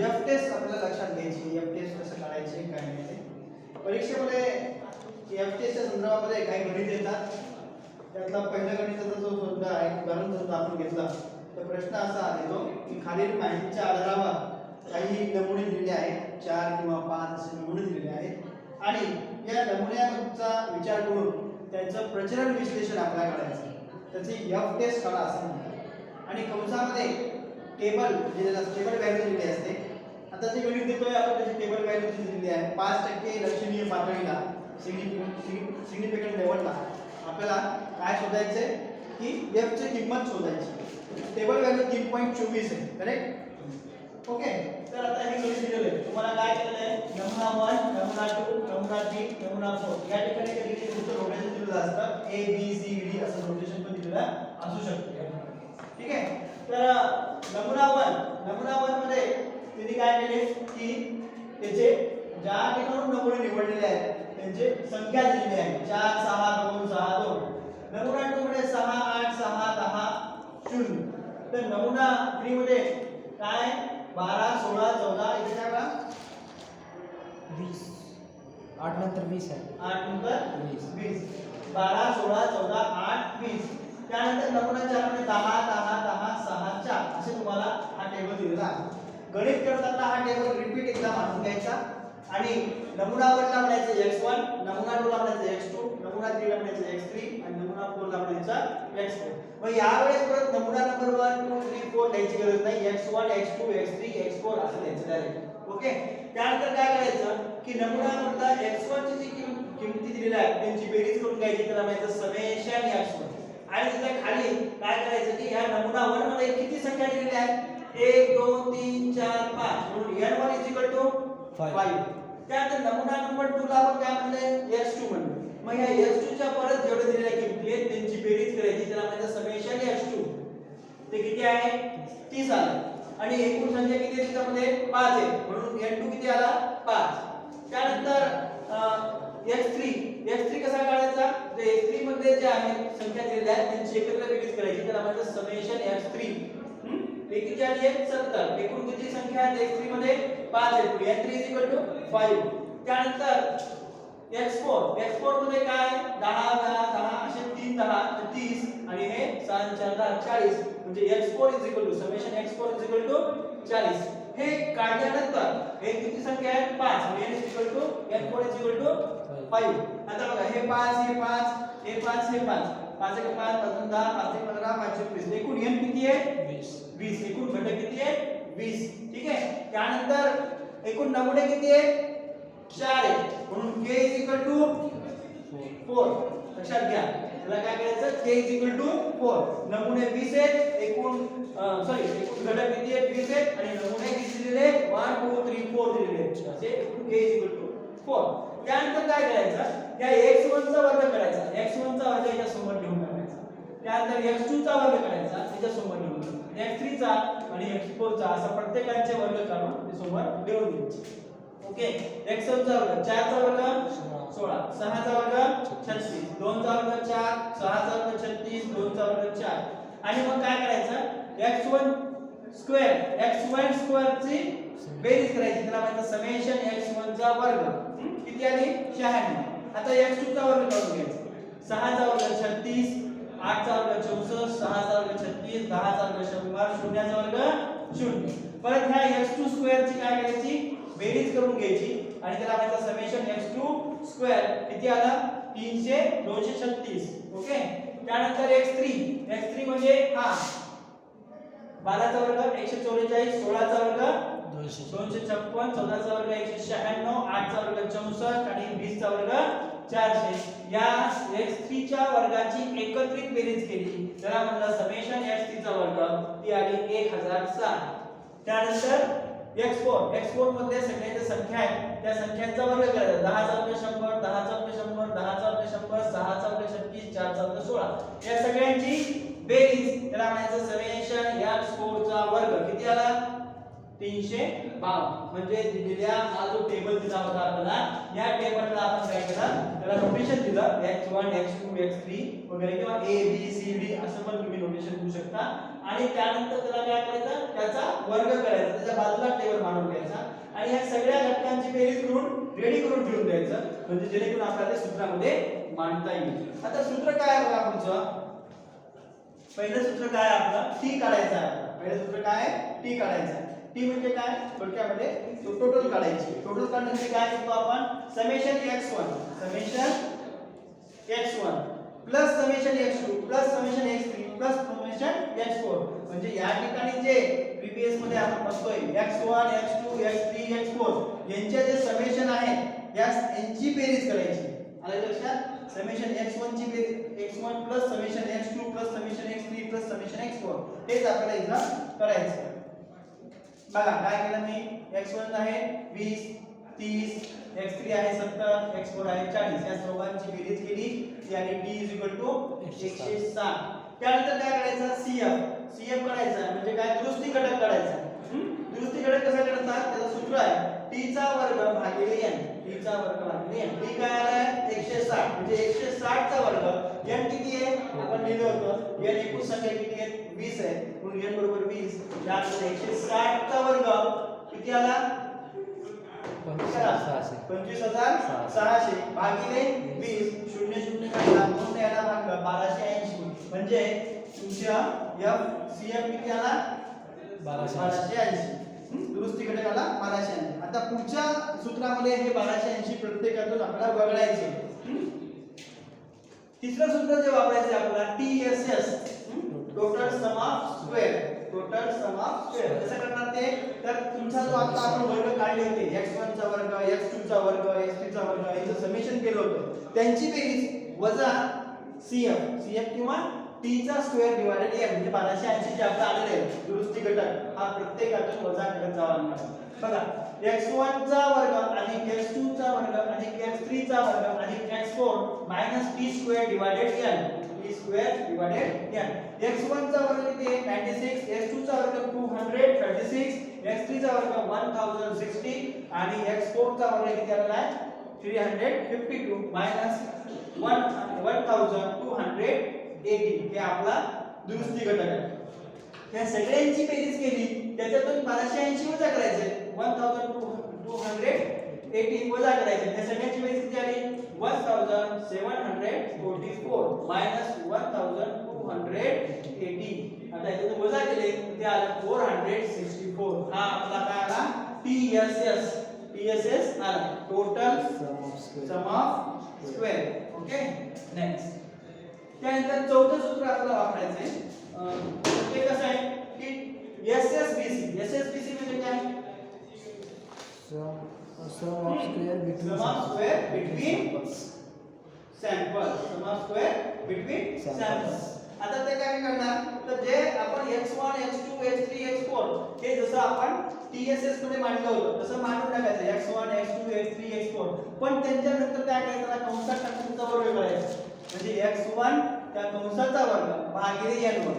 F taste आपल्याला लक्षात घ्यायची. एफ टेस्ट कसं काढायचे काय नाही ते परीक्षेमध्ये एफ टेस्टच्या संदर्भामध्ये काही गणित येतात. त्यातला पहिला गणिताचा जो शब्द आहे उदाहरण जर आपण घेतला तर प्रश्न असा येतो की खालील माहितीच्या आधारावर काही नमुने दिलेले आहेत, 4 किंवा 5 असे नमुने दिलेले आहेत आणि या नमुन्यांचा विचार करून त्यांचं प्रचलन विश्लेषण आपल्याला करायचं. त्याची एफ टेस्ट काढा असं म्हणतात. आणि कंसामध्ये टेबल टेबल व्हॅल्यू दिलेली असते. आता जे गणित देतोय आपण त्याची टेबल व्हॅल्यू दिलेली आहे. 5% लक्षणीय पातळीला सिग्निफिकंट लेवलला आपल्याला काय शोधायचंय की f ची किंमत शोधायची. टेबल व्हॅल्यू 3.24 आहे. करेक्ट. ओके. तर आता हे गणित दिलेलं आहे. तुम्हाला काय केलेलं आहे नमुना 1 नमुना 2 नमुना 3 नमुना 4 या ठिकाणी कधी तुमचं रोटेशन दिलेलं असतं a b c d असं रोटेशन पण दिलेलं असू शकतं. ठीक आहे. तर नमुना 1 मध्ये त्यांनी काय केले की त्याचे ज्या ठिकाणून नमुने निवडलेले आहेत त्यांची संख्या दिलेली आहे 4 6 2 6 2. नमुना 2 मध्ये 6 8 6 10 0. तर नमुना 3 मध्ये काय 12 16 14 इथे काय बघा 20 8 नंतर 20 आहे. 8 नंतर 20 12 16 14 8 20. त्यानंतर नमुना 4 मध्ये 10 10 10 6 4 असे तुम्हाला हा टेबल दिलेला आहे. गणित करताना हा टेबल रिपीट एकदा मांडून घ्यायचा आणि नमुना 1 ला म्हणायचं x1, नमुना 2 ला म्हणायचं x2, नमुना 3 ला म्हणायचं x3 आणि नमुना 4 ला म्हणायचं x4. मग यावेळेस परत नमुना नंबर 1 2 3 4 लिहायची गरज नाही. x1 x2 x3 x4 असं लिहायचं डायरेक्ट. ओके. त्यानंतर काय करायचं की नमुना नंबर x1 ची जी किमती दिलेल्या आहेत त्यांची बेरीज करून घ्यायची. त्याला म्हणायचं समेशन x1. आणि त्याच्या खाली काय करायचं की या नमुना 1 मध्ये किती संख्या दिलेल्या आहेत 1 2 3 4 5 म्हणून n1 5. त्यानंतर नमुना नंबर 2 ला आपण काय म्हणले x2 म्हणले. मग या x2 च्या परत जेवढे दिलेल्या किमती आहेत त्यांची बेरीज करायची. त्याला म्हणायचं समेशन x2. ते किती आहे 30 आले. आणि एकूण संख्या किती आहे त्यामध्ये 5 आहे म्हणून n2 किती आला 5. त्यानंतर x3 कसा काढायचा जे x3 मध्ये जे आहेत संख्या दिलेल्या आहेत त्यांची एकत्र बेरीज करायची. त्याला म्हणायचं समेशन x3. ते किती आली आहे 70. एकूण किती संख्या आहे x3 मध्ये 5 आहे. n3 5. त्यानंतर x4 मध्ये काय 10 10 10 असे 3 10 30 आणि हे 7 4 10 40 म्हणजे x4 समेशन x4 40. हे काढल्यानंतर हे किती संख्या आहे 5 म्हणजे n4 5. आता बघा हे 5 हे 5 हे 5 हे 5 5 1 5 5 10 5 1 15 5 20. एकूण n किती आहे 20. एकूण घटक किती आहे 20. ठीक आहे. त्यानंतर एकूण नमुने किती आहे 4 आहे म्हणून k 4. लक्षात घ्या. त्याला काय करायचं k 4. नमुने 20 आहेत. एकूण एकूण घटक किती आहेत 20 आहेत आणि नमुने किती दिलेले 1 2 3 4 दिलेले आहेत. असे एकूण k 4. त्यानंतर काय करायचं या x1 चा वर्ग करायचा. x1 चा वर्ग याच्या समोर घेऊन टाकायचा. त्यानंतर x2 चा वर्ग करायचा त्याच्या समोर घेऊन x3 चा आणि x4 चा असा प्रत्येकाचे वर्ग काढून ते समोर लिहून द्यायचे. ओके. x1 चा वर्ग 4 चा वर्ग 16 6 चा वर्ग 36 2 चा वर्ग 4 6 चा वर्ग 36 2 चा वर्ग 4. आणि मग काय करायचं x1 स्क्वेअर ची बेरीज करायची. त्याला म्हणायचं समेशन x1 चा वर्ग. किती आली 96. आता x2 चा वर्ग काढून घ्यायचा. 6 चा वर्ग 36 8 चा वर्ग 64 6 चा वर्ग 36 10 चा वर्ग 100 0 चा वर्ग 0. परत ह्या x2 स्क्वेअर ची काय करायची बेरीज करून घ्यायची आणि त्याला म्हणायचं समेशन x2 स्क्वेअर किती आला 236. ओके. त्यानंतर x3 म्हणजे हा 12 चा वर्ग 144 16 चा वर्ग 256 14 चा वर्ग 196 8 चा वर्ग 64 आणि 20 चा वर्ग 400. या x3 च्या वर्गाची एकत्रित बेरीज केली त्याला म्हणलं समेशन x3 चा वर्ग. ती आली 1007. त्यानंतर x4 मध्ये सगळ्यांच्या संख्या आहेत त्या संख्यांचा वर्ग करायचा. 10 चा वर्ग 100 10 चा वर्ग 100 10 चा वर्ग 100 6 चा वर्ग 36 4 चा वर्ग 16. या सगळ्यांची बेरीज त्याला म्हणायचं समेशन x4 चा वर्ग. किती आला 352. म्हणजे दिलेल्या हा जो टेबल दिला होता आपल्याला या टेबलला आपण काय केलं त्याला नोटेशन दिलं x1 x2 x3 वगैरे किंवा a b c d असं पण तुम्ही नोटेशन देऊ शकता. आणि त्यानंतर त्याला काय करायचं त्याचा वर्ग करायचा. त्याच्या बाजूला टेबल मांडून रेडी करून ठेवून द्यायचं, म्हणजे जेणेकरून आपल्याला सूत्रामध्ये मांडता येईल. आता सूत्र काय आहे बघा पुढचं. पहिलं सूत्र काय आहे आपलं, टी काढायचं आहे. पहिलं सूत्र काय आहे, टी काढायचं आहे. टी म्हणजे काय, थोडक्यामध्ये टोटल काढायची. टोटल काढण्यासाठी काय करतो आपण, summation x1 plus summation x2 plus summation x3 plus summation x4. म्हणजे या ठिकाणी जे प्रीवियस मध्ये आपण बघतोय x1 x2 x3 x4 यांचे जे समेशन आहे यांची बेरीज करायची. आलं लक्षात, समेशन x1 ची बेरीज x1 plus summation x2 plus summation x3 plus summation x4 हेच आपल्याला इथं करायचं. बघा काय केलं मी, x1 आहे 20 30 x3 आहे 70 x4 आहे 40 या सर्वांची बेरीज केली आणि t 160. त्यानंतर काय करायचं, CF काढायचा. म्हणजे काय, दुरुस्ती घटक काढायचा. दुरुस्ती घटक कसा काढतात, त्याचं सूत्र आहे t चा वर्ग भागिले n. t चा वर्ग भागिले n. t काय आलाय 160, म्हणजे 160 चा वर्ग. n किती आहे आपण लिहिलं होतं, n एकूण संख्या किती आहे 20 आहे, म्हणून n बरोबर 20. त्यानंतर 160 चा वर्ग किती आला 25600 भागिले 20 शून्य शून्य काढला म्हणून याला भागलं 1280. म्हणजे तुमच्या CF किती आला 1280. दुरुस्ती घटक आला 1280. आता पुढच्या सूत्रामध्ये हे 1280 प्रत्येकातून आपल्याला वगळायचे. तिसरं सूत्र जे वापरायचे आपल्याला TSS, total sum of square. Total sum of square कसं करणार ते, तर तुमचा जो आता आपण वर्ग काढले होते x1 चा वर्ग x2 चा वर्ग x3 चा वर्ग याचं समेशन केलं होतं, त्यांची बेरीज वजा CF किंवा t चा स्क्वेअर डिवाइडेड n. म्हणजे 1280 जे आपलं आलेलं आहे दुरुस्ती घटक हा प्रत्येकातून वजा करत जावा लागणार. बघा x1 चा वर्ग आणि x2 चा वर्ग आणि x3 चा वर्ग आणि x4 minus t square divided n. t square divided n. x1 चा वर्ग किती आहे 96, x2 चा वर्ग 236, x3 चा वर्ग 1060 आणि x4 चा वर्ग किती आलेला आहे 352 मायनस 1280. हे आपला दुरुस्ती घटक आहे. या सगळ्यांची बेरीज केली त्याच्यातून 1280 वजा करायचे, 1280 वजा करायचे. या सगळ्यांची बेरीज किती आली 1744 मायनस 1280. आता याच्यातून वजा केले ते आलं 464. हा आपला काय आला TSS आला, total sum of square. Okay next. त्यानंतर चौथं सूत्र आपल्याला वापरायचंय. ते कसं आहे की SSBC म्हणजे काय, sum of square between samples. आता ते काय करणार, तर जे आपण x1 x2 x3 x4 हे जसं आपण TSS मध्ये मांडलं होतं तसं मांडून टाकायचं x1 x2 x3 x4. पण त्यांच्यानंतर काय करायचं, कंसात टाकून त्याचा वर्ग करायचा. म्हणजे x1 त्या कंसाचा वर्ग भागिले n1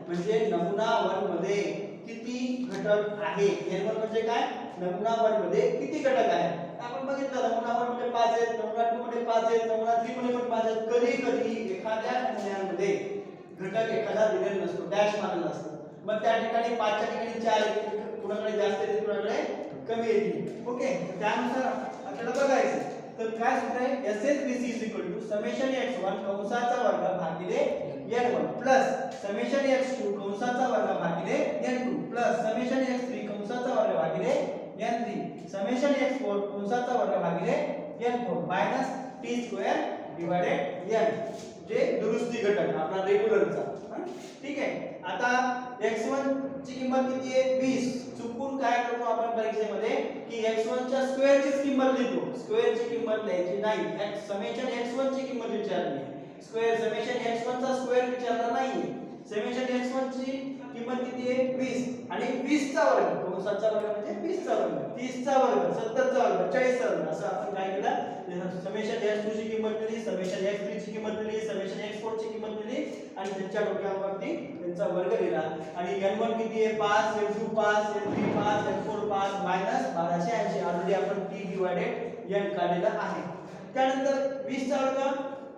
म्हणजे नमुना 1 मध्ये किती घटक आहे. n1 म्हणजे काय, नमुना 1 मध्ये किती घटक आहे. आपण बघितलं नमुना 1 मध्ये 5 आहेत, नमुना 2 मध्ये 5 आहेत, नमुना 3 मध्ये पण 5 आहेत. कधी एखाद्या नमुन्यामध्ये घटक एखादा दिलेला नसतो, डॅश मारलेला असतो. मग त्या ठिकाणी 5 च्या ठिकाणी 4 येतील, कुणाकडे जास्त येतील कुणाकडे कमी येतील. ओके, त्यानुसार आपल्याला बघायचं. तर काय सूत्र आहे SSBC समेशन x1 कंसाचा वर्ग भागिले n1 प्लस समेशन x2 कंसाचा वर्ग भागिले n2 प्लस समेशन x3 कंसाचा वर्ग भागिले n3 समेशन x4 कंसाचा वर्ग भागिले n4 minus t square divided n. जे दुरुस्ती घटक आपला रेग्युलरचा. ठीक आहे. आता x1 ची किंमत किती आहे 20. चुकून काय करतो आपण परीक्षेमध्ये की x1 च्या स्क्वेअर ची किंमत लिहितो, स्क्वेअर ची किंमत लिहायची नाही. समेशन x1 ची किंमत विचारली आहे, स्क्वेअर समेशन x1 चा स्क्वेअर विचारला नाहीये. समेशन x1 ची किंमत किती आहे 20 आणि 20 चा वर्ग कंसाचा वर्ग म्हणजे 20 चा वर्ग 30 चा वर्ग 70 चा वर्ग 40 चा वर्ग असं आपण काय केलं. समेशन x2 ची किंमत दिली, समेशन x3 ची किंमत दिली, समेशन x4 ची किंमत दिली आणि त्यांच्या डोक्यावरती त्यांचा वर्ग दिला. आणि n1 किती आहे 5, n2 5, n3 5, n4 5 minus 1280. Already आपण t डिवाइडेड n काढलेला आहे. त्यानंतर 20 चा वर्ग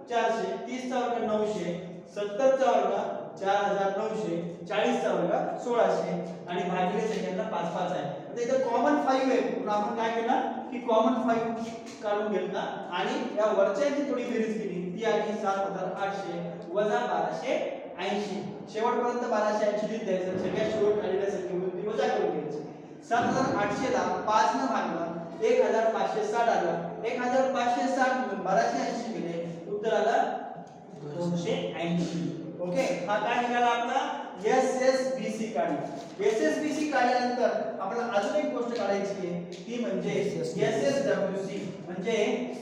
400, 30 चा वर्ग 900, 70 चा वर्ग 4900, 40 चा वर्ग 1600 आणि भागिले सेकंदला 5 5 आहे. आता इथं कॉमन 5 आहे म्हणून आपण काय केलं की कॉमन 5 काढून घेतला आणि या वरच्याची थोडी बेरीज केली. ती आली 7800 वजा 1280. शेवटपर्यंत 1280 लिहित द्यायचं. सगळ्या शेवट आलेल्या संख्येमधून ती वजा करून घ्यायची. 7800 ला 5 न भागलं 1560 आलं. 1560 मधून 1280 गेले उत्तर आलं 280. ओके, हा काय निघाला आपला SSBC काढला. SSBC काढल्यानंतर आपल्याला अजून एक गोष्ट काढायची आहे ती म्हणजे SSWC म्हणजे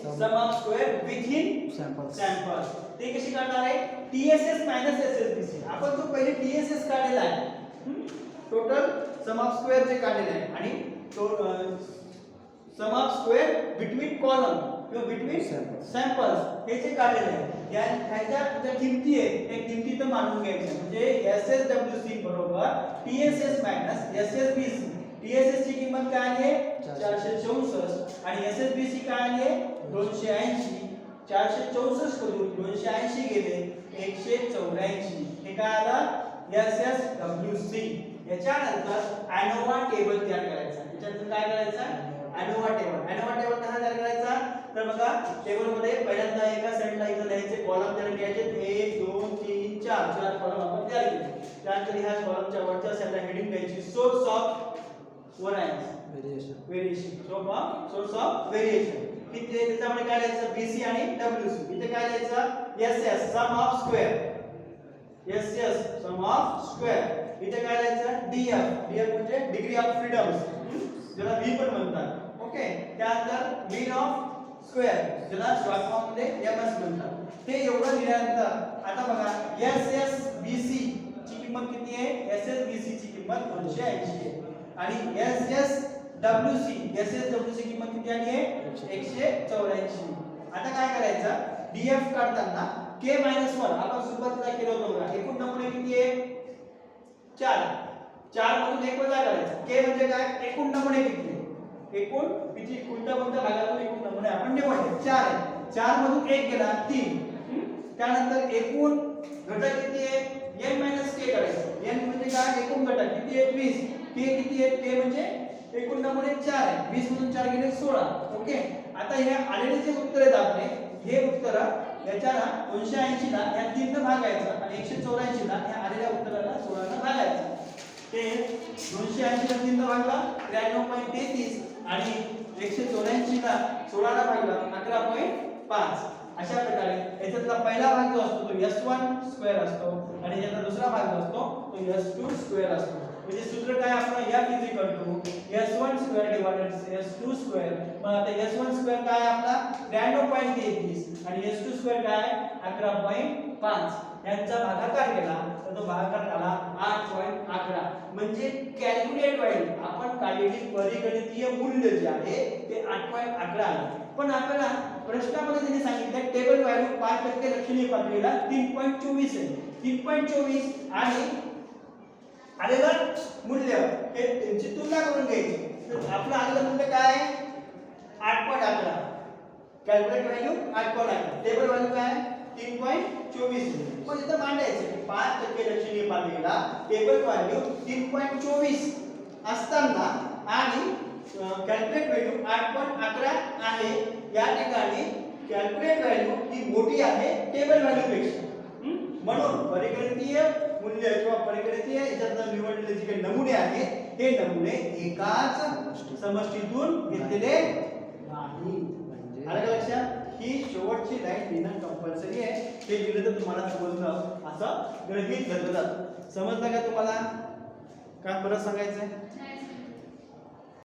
सम ऑफ स्क्वेअर विथिन सॅम्पल. ते कशी काढणार आहे TSS SSBC. आपण जो पहिले TSS काढलेला आहे टोटल सम ऑफ स्क्वेअर जे काढलेले आहे आणि तो सम ऑफ स्क्वेअर बिटवीन कॉलम किंवा बिटवीन सॅम्पल्स हे जे काढलेले आहे ह्याच्या ज्या किमती आहे त्या किमती तर मानून घ्यायच्या. म्हणजे SSWC बरोबर TSS SSBC. TSS ची किंमत काय आली आहे 464 आणि SSBC काय आली आहे 280. 464 मधून 280 गेले 184. हे काय आलं SSWC. याच्यानंतर ANOVA टेबल तयार करायचा. याच्यानंतर काय करायचं ANOVA टेबल. ANOVA टेबल कसा तयार करायचा तर बघा टेबल मध्ये पहिल्यांदा एका साइडला इथं लिहायचे कॉलम तयार करायचे 1 2 3 4 चार कॉलम आपण तयार केले. त्यानंतर ह्या कॉलमच्या वरच्या साइडला हेडिंग द्यायची source of variation. Source of variation. इथे त्याच्यामध्ये काय लिहायचं BC आणि WC. इथे काय लिहायचं SS sum of square. SS sum of square. इथे काय लिहायचं DF म्हणजे डिग्री ऑफ फ्रीडम्स ज्याला V पण म्हणतात. ओके, त्यानंतर मीन ऑफ स्क्वेअर ज्याला शॉर्ट फॉर्म मध्ये MS म्हणतात. हे एवढं लिहिल्यानंतर आता बघा SSBC ची किंमत किती आहे SSBC ची किंमत 280 आहे आणि SSWC किंमत किती आली आहे 184. आता काय करायचं DF काढताना K-1 आपण सुरुवातीला केलं होतं बघा. एकूण नमुने किती आहे 4 मधून 1 वजा करायचा. K म्हणजे काय एकूण नमुने किती एकूण किती कोणत्या भागातून एकूण नमुने आपण निवडले 4 आहे. 4 मधून 1 गेला 3. त्यानंतर एकूण घटक किती आहे n k करायचं. n म्हणजे काय एकूण घटक किती आहे 20. k किती आहे k म्हणजे एकूण नमुने 4 आहे. 20 मधून 4 गेले 16. ओके, आता हे आलेले जे उत्तर आहेत आपले हे उत्तर याच्याला 280 ला या 3 ने भागायचं आणि 184 ला या आलेल्या उत्तराला 16 ने भागायचं. ते 280 ला 3 ने भागला 93.33 आणि 184 ला 16 ला भागला 11.5. अशा प्रकारे याच्यातला पहिला भाग जो असतो तो S1 स्क्वेअर असतो आणि याचा दुसरा भाग जो असतो तो S2 स्क्वेअर असतो. म्हणजे सूत्र काय आपण F S1 square divided S2 square. मग आता S1 स्क्वेअर काय आपला 93.33 आणि S2 स्क्वेअर काय 11.5 यांचा भागाकार केला तर तो भागाकार झाला 8.11. म्हणजे कॅल्क्युलेट व्हॅल्यू आपण काढलेली परिगणितीय मूल्य जे आहे ते 8.11 आले. पण आपल्याला प्रश्नामध्ये त्यांनी सांगितलं टेबल व्हॅल्यू 5% लक्षणीय पातळीला 3.24 आहे. 3.24 आणि आलेलं मूल्य हे त्यांची तुलना करून घ्यायची. तर आपलं आलेलं मूल्य काय आहे 8.11. Calculate value 8.11. टेबल व्हॅल्यू काय 3.24. पण इथं मांडायचं 5% लक्षणीय पातळीला टेबल व्हॅल्यू 3.24 असताना आणि कॅल्क्युलेट व्हॅल्यू 8.11 आहे. या ठिकाणी कॅल्क्युलेट व्हॅल्यू ही मोठी आहे टेबल व्हॅल्यू पेक्षा. म्हणून परिगणितीय मूल्य किंवा परिगणितीय याच्यात निवडलेले जे काही नमुने आहेत हे नमुने एकाच समष्टीतून घेतलेले नाही. आलं लक्षात? ही शेवटची लाईन लिहिणं कंपल्सरी आहे. हे लिहिलं तर तुम्हाला समजलं असं गृहीत धरलं जातं. समजलं का तुम्हाला? काय परत सांगायचंय?